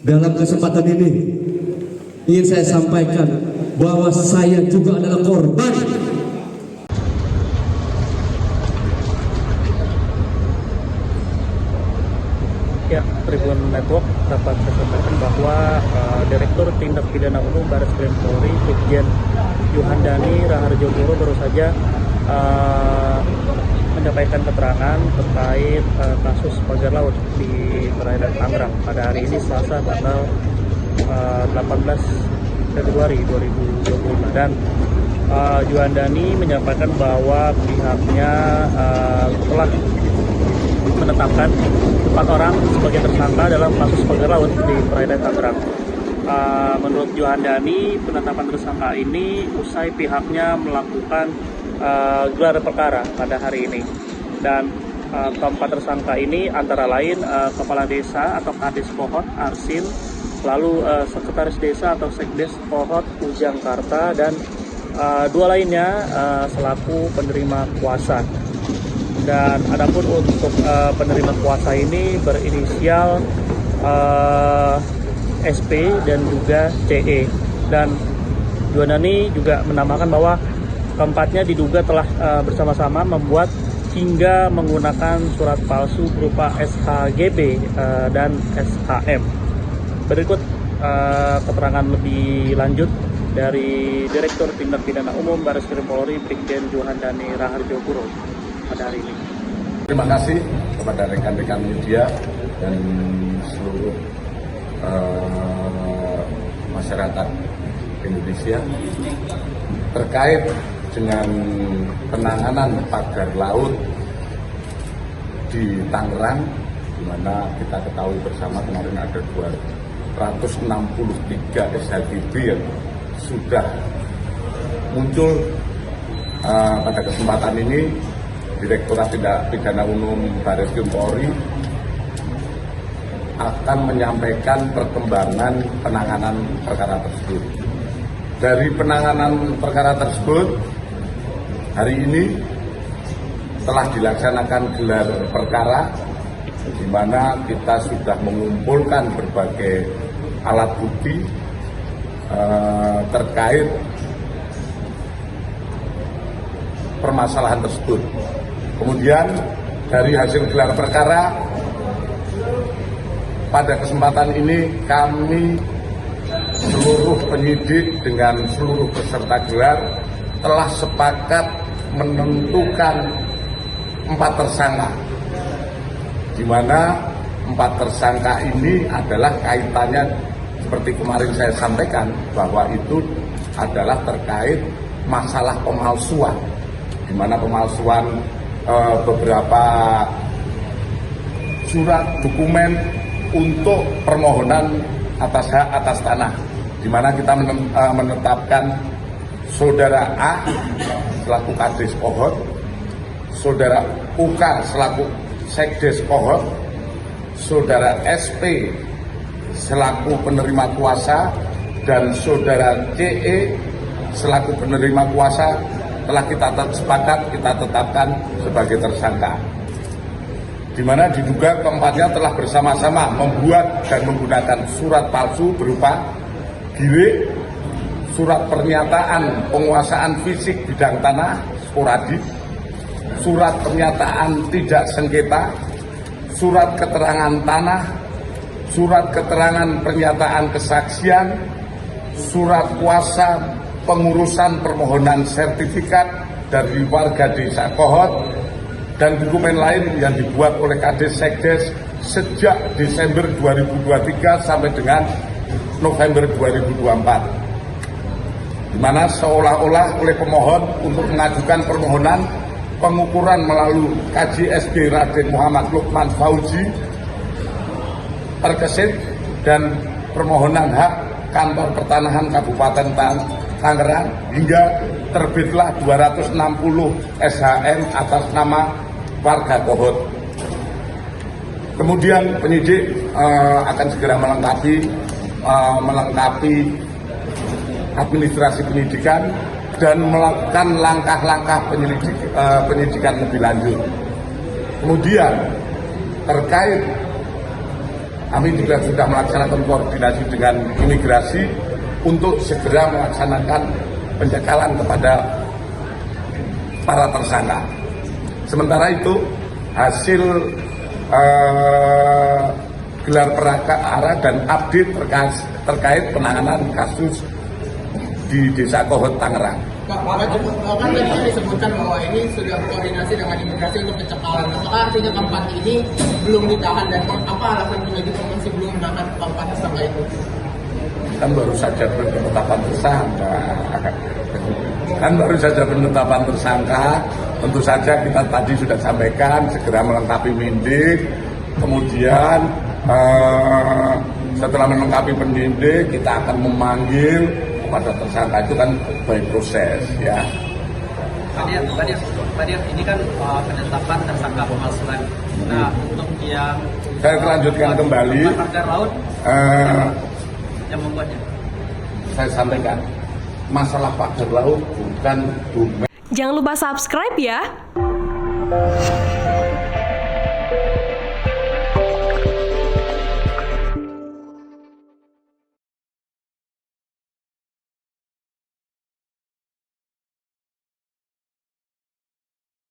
Dalam kesempatan ini ingin saya sampaikan bahwa saya juga adalah korban. Ya, Tribun Network dapat saya sampaikan bahwa Direktur Tindak Pidana Umum Barreskrim Polri, Brigjen Yuhandani Raharjo Puro baru saja menyampaikan keterangan terkait kasus pagar laut di perairan Tangerang pada hari ini Selasa tanggal 18 Februari 2025, dan Yuhandani menyampaikan bahwa pihaknya telah menetapkan 4 orang sebagai tersangka dalam kasus pagar laut di perairan Tangerang. Menurut Yuhandani, penetapan tersangka ini usai pihaknya melakukan gelar perkara pada hari ini, dan keempat tersangka ini antara lain Kepala Desa atau Kades Pohot Arsin, lalu Sekretaris Desa atau Sekdes Pohot Ujang Karta, dan 2 lainnya selaku penerima kuasa. Dan adapun untuk penerima kuasa ini berinisial SP dan juga CE, dan Yuhandani juga menambahkan bahwa keempatnya diduga telah bersama-sama membuat hingga menggunakan surat palsu berupa SHGB dan SHM. Berikut keterangan lebih lanjut dari Direktur Tindak Pidana Umum Barreskrim Polri, Brigjen Yuhandani Raharjo Puro pada hari ini. Terima kasih kepada rekan-rekan media dan seluruh masyarakat Indonesia terkait dengan penanganan pagar laut di Tangerang, di mana kita ketahui bersama kemarin ada 263 SHGB yang sudah muncul. Pada kesempatan ini Direktorat Tindak Pidana Umum Barreskrim Polri akan menyampaikan perkembangan penanganan perkara tersebut. Dari penanganan perkara tersebut, hari ini telah dilaksanakan gelar perkara, di mana kita sudah mengumpulkan berbagai alat bukti terkait permasalahan tersebut. Kemudian dari hasil gelar perkara, pada kesempatan ini kami seluruh penyidik dengan seluruh peserta gelar telah sepakat menentukan 4 tersangka, di mana 4 tersangka ini adalah kaitannya seperti kemarin saya sampaikan bahwa itu adalah terkait masalah pemalsuan, di mana pemalsuan beberapa surat dokumen untuk permohonan atas hak atas tanah, di mana kita menetapkan Saudara A selaku Kades Pohot, Saudara UK selaku Sekdes Pohot, Saudara SP selaku penerima kuasa, dan Saudara CE selaku penerima kuasa telah kita sepakat kita tetapkan sebagai tersangka, di mana diduga keempatnya telah bersama-sama membuat dan menggunakan surat palsu berupa GIRIK, surat pernyataan penguasaan fisik bidang tanah sporadik, surat pernyataan tidak sengketa, surat keterangan tanah, surat keterangan pernyataan kesaksian, surat kuasa pengurusan permohonan sertifikat dari warga desa Pohot, dan dokumen lain yang dibuat oleh Kades Sekdes sejak Desember 2023 sampai dengan November 2024, di mana seolah-olah oleh pemohon untuk mengajukan permohonan pengukuran melalui KJSB Raden Muhammad Lukman Fauzi terkesit, dan permohonan hak Kantor Pertanahan Kabupaten Tangerang, hingga terbitlah 260 SHM atas nama warga Pohot. Kemudian penyidik akan segera melengkapi administrasi penyidikan dan melakukan langkah-langkah penyidikan lebih lanjut. Kemudian terkait Kami juga sudah melaksanakan koordinasi dengan imigrasi untuk segera melaksanakan pencekalan kepada para tersangka. Sementara itu hasil gelar perkara dan update terkait penanganan kasus di Desa Kohot, Tangerang. Pak, kan tadi disebutkan bahwa ini sudah koordinasi dengan imigrasi untuk pencekalan. Apakah artinya keempat ini belum ditahan dan apa alasan penyidik masih belum menahan keempat tersangka itu? Kan baru saja penetapan tersangka. Tentu saja kita tadi sudah sampaikan segera melengkapi mindik, kemudian setelah melengkapi penyidik kita akan memanggil kepada tersangka, itu kan by proses ya. Tadi ini kan penetapan tersangka pemalsuan. Nah, untuk yang Saya lanjutkan kembali. pagar laut yang membuatnya. Saya sampaikan masalah pagar laut bukan domain. Jangan lupa subscribe ya.